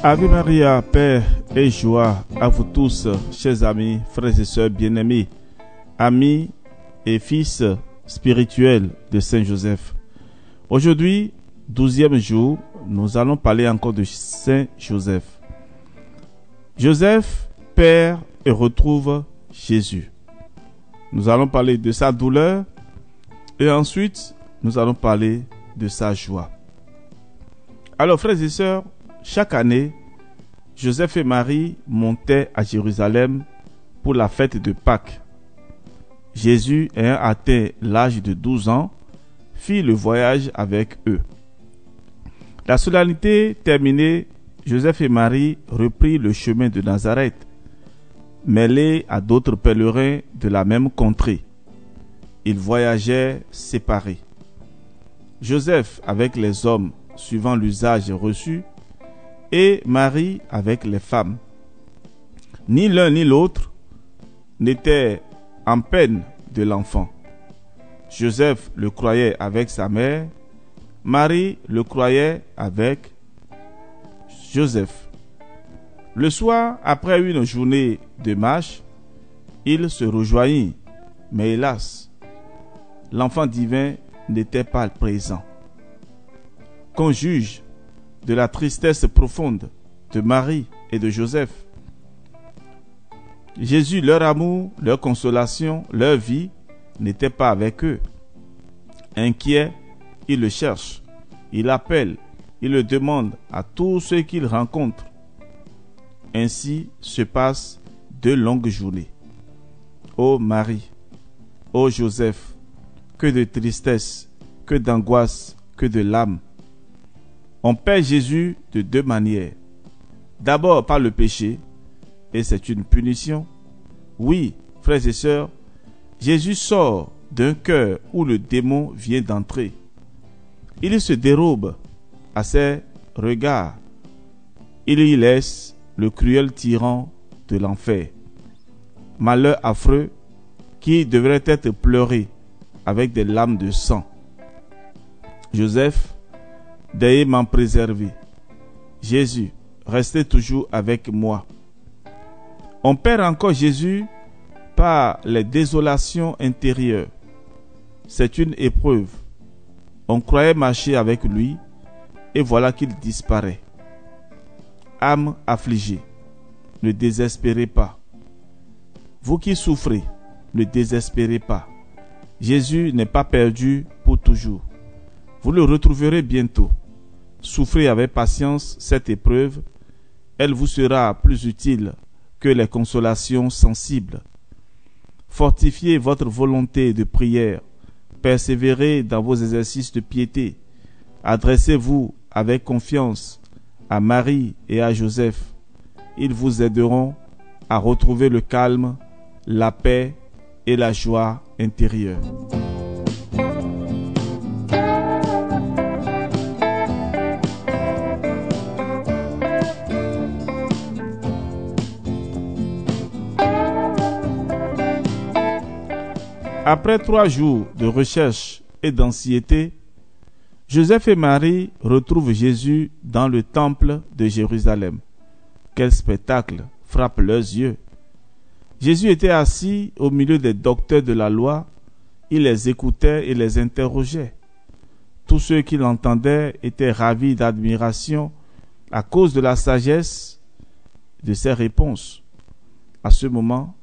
Ave Maria, paix et joie à vous tous, chers amis, frères et sœurs bien-aimés, amis et fils spirituels de Saint Joseph. Aujourd'hui, 12e jour, nous allons parler encore de Saint Joseph. Joseph perd et retrouve Jésus. Nous allons parler de sa douleur et ensuite, nous allons parler de sa joie. Alors, frères et sœurs, chaque année, Joseph et Marie montaient à Jérusalem pour la fête de Pâques. Jésus, ayant atteint l'âge de 12 ans, fit le voyage avec eux. La solennité terminée, Joseph et Marie reprirent le chemin de Nazareth, mêlés à d'autres pèlerins de la même contrée. Ils voyageaient séparés. Joseph avec les hommes, suivant l'usage reçu, et Marie avec les femmes. Ni l'un ni l'autre n'était en peine de l'enfant. Joseph le croyait avec sa mère, Marie le croyait avec Joseph. Le soir, après une journée de marche, ils se rejoignirent, mais hélas, l'enfant divin n'était pas présent. Qu'on juge de la tristesse profonde de Marie et de Joseph. Jésus, leur amour, leur consolation, leur vie n'était pas avec eux. Inquiet, il le cherche, il appelle, il le demande à tous ceux qu'il rencontre. Ainsi se passent 2 longues journées. Ô Marie, ô Joseph, que de tristesse, que d'angoisse, que de larmes. On perd Jésus de 2 manières. D'abord par le péché, et c'est une punition. Oui, frères et sœurs, Jésus sort d'un cœur où le démon vient d'entrer. Il se dérobe à ses regards. Il y laisse le cruel tyran de l'enfer. Malheur affreux qui devrait être pleuré avec des larmes de sang. Joseph, daignez m'en préserver. Jésus, restez toujours avec moi. On perd encore Jésus par les désolations intérieures. C'est une épreuve. On croyait marcher avec lui et voilà qu'il disparaît. Âme affligée, ne désespérez pas. Vous qui souffrez, ne désespérez pas. Jésus n'est pas perdu pour toujours. Vous le retrouverez bientôt. Souffrez avec patience cette épreuve. Elle vous sera plus utile que les consolations sensibles. Fortifiez votre volonté de prière. Persévérez dans vos exercices de piété. Adressez-vous avec confiance à Marie et à Joseph. Ils vous aideront à retrouver le calme, la paix et la joie intérieure. Après 3 jours de recherche et d'anxiété, Joseph et Marie retrouvent Jésus dans le temple de Jérusalem. Quel spectacle frappe leurs yeux! Jésus était assis au milieu des docteurs de la loi. Il les écoutait et les interrogeait. Tous ceux qui l'entendaient étaient ravis d'admiration à cause de la sagesse de ses réponses. À ce moment,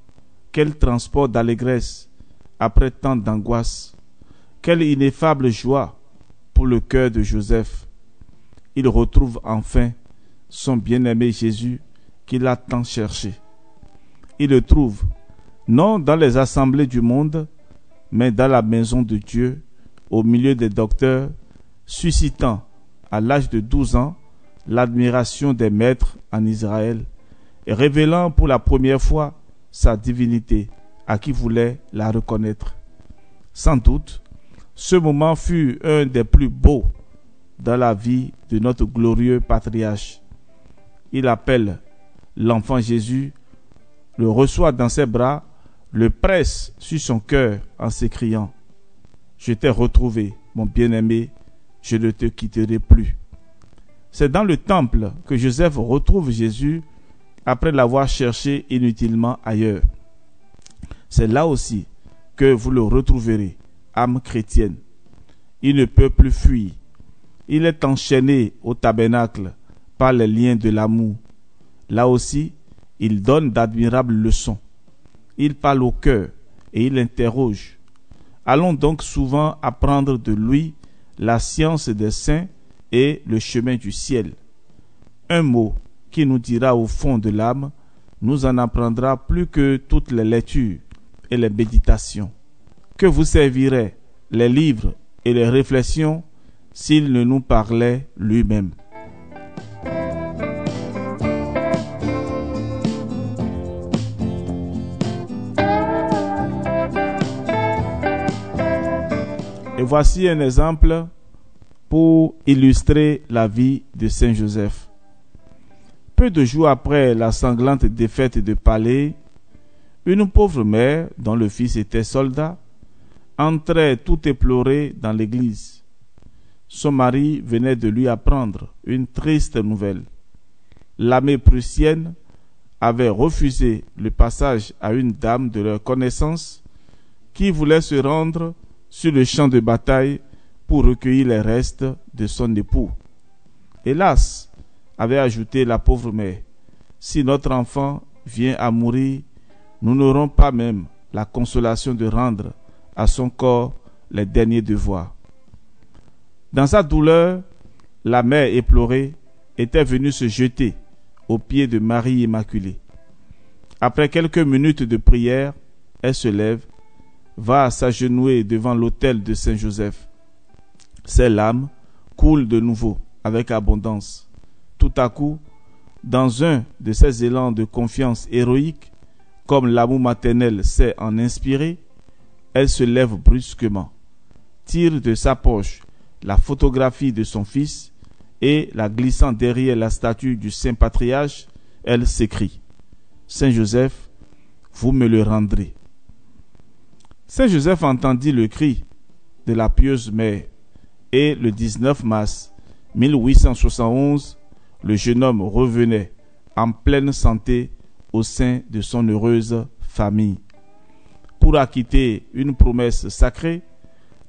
quel transport d'allégresse après tant d'angoisse! Quelle ineffable joie pour le cœur de Joseph! Il retrouve enfin son bien-aimé Jésus qu'il a tant cherché. Il le trouve, non dans les assemblées du monde, mais dans la maison de Dieu, au milieu des docteurs, suscitant, à l'âge de 12 ans, l'admiration des maîtres en Israël et révélant pour la première fois sa divinité à qui voulait la reconnaître. Sans doute, ce moment fut un des plus beaux dans la vie de notre glorieux patriarche. Il appelle l'enfant Jésus, le reçoit dans ses bras, le presse sur son cœur en s'écriant « Je t'ai retrouvé, mon bien-aimé, je ne te quitterai plus. » C'est dans le temple que Joseph retrouve Jésus après l'avoir cherché inutilement ailleurs. C'est là aussi que vous le retrouverez, âme chrétienne. Il ne peut plus fuir. Il est enchaîné au tabernacle par les liens de l'amour. Là aussi, il donne d'admirables leçons. Il parle au cœur et il interroge. Allons donc souvent apprendre de lui la science des saints et le chemin du ciel. Un mot qui nous dira au fond de l'âme, nous en apprendra plus que toutes les lectures et les méditations. Que vous serviraient les livres et les réflexions s'il ne nous parlait lui-même? Et voici un exemple pour illustrer la vie de Saint Joseph. Peu de jours après la sanglante défaite de Palais, une pauvre mère, dont le fils était soldat, entrait tout éplorée dans l'église. Son mari venait de lui apprendre une triste nouvelle. L'armée prussienne avait refusé le passage à une dame de leur connaissance qui voulait se rendre sur le champ de bataille pour recueillir les restes de son époux. Hélas, avait ajouté la pauvre mère, si notre enfant vient à mourir, nous n'aurons pas même la consolation de rendre à son corps les derniers devoirs. Dans sa douleur, la mère éplorée était venue se jeter aux pieds de Marie Immaculée. Après quelques minutes de prière, elle se lève, va s'agenouiller devant l'autel de Saint Joseph. Ses larmes coulent de nouveau avec abondance. Tout à coup, dans un de ces élans de confiance héroïque, comme l'amour maternel sait en inspirer, elle se lève brusquement, tire de sa poche la photographie de son fils et, la glissant derrière la statue du Saint Patriarche, elle s'écrie: « Saint Joseph, vous me le rendrez. » Saint Joseph entendit le cri de la pieuse mère et le 19 mars 1871, le jeune homme revenait en pleine santé au sein de son heureuse famille. Pour acquitter une promesse sacrée,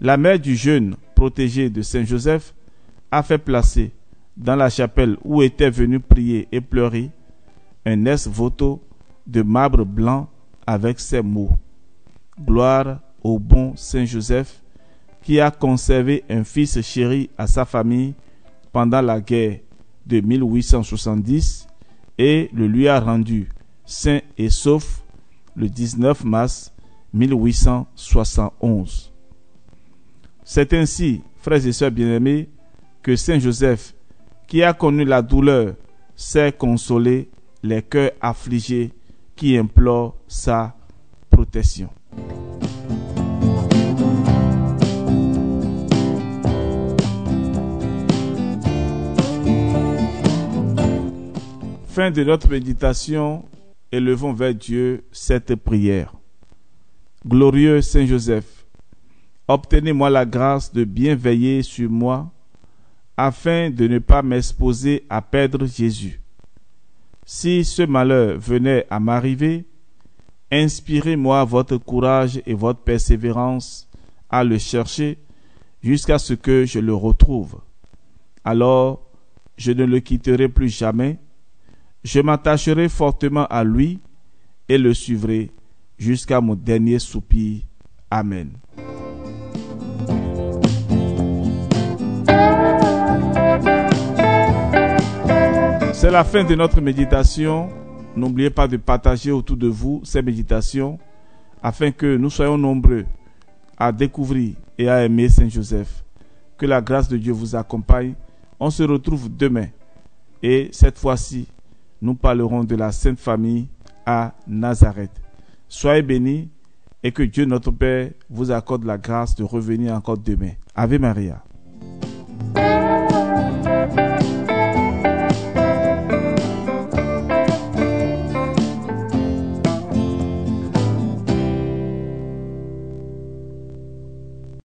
la mère du jeune protégé de Saint Joseph a fait placer dans la chapelle où était venu prier et pleurer un ex-voto de marbre blanc avec ces mots: « Gloire au bon Saint Joseph qui a conservé un fils chéri à sa famille pendant la guerre de 1870 et le lui a rendu sain et sauf le 19 mars 1871. » C'est ainsi, frères et sœurs bien-aimés, que Saint Joseph, qui a connu la douleur, sait consoler les cœurs affligés qui implorent sa protection. Fin de notre méditation, élevons vers Dieu cette prière. Glorieux Saint Joseph, obtenez-moi la grâce de bien veiller sur moi, afin de ne pas m'exposer à perdre Jésus. Si ce malheur venait à m'arriver, inspirez-moi votre courage et votre persévérance à le chercher jusqu'à ce que je le retrouve. Alors, je ne le quitterai plus jamais. Je m'attacherai fortement à lui et le suivrai jusqu'à mon dernier soupir. Amen. C'est la fin de notre méditation. N'oubliez pas de partager autour de vous ces méditations afin que nous soyons nombreux à découvrir et à aimer Saint Joseph. Que la grâce de Dieu vous accompagne. On se retrouve demain et cette fois-ci, nous parlerons de la Sainte Famille à Nazareth. Soyez bénis et que Dieu notre Père vous accorde la grâce de revenir encore demain. Ave Maria.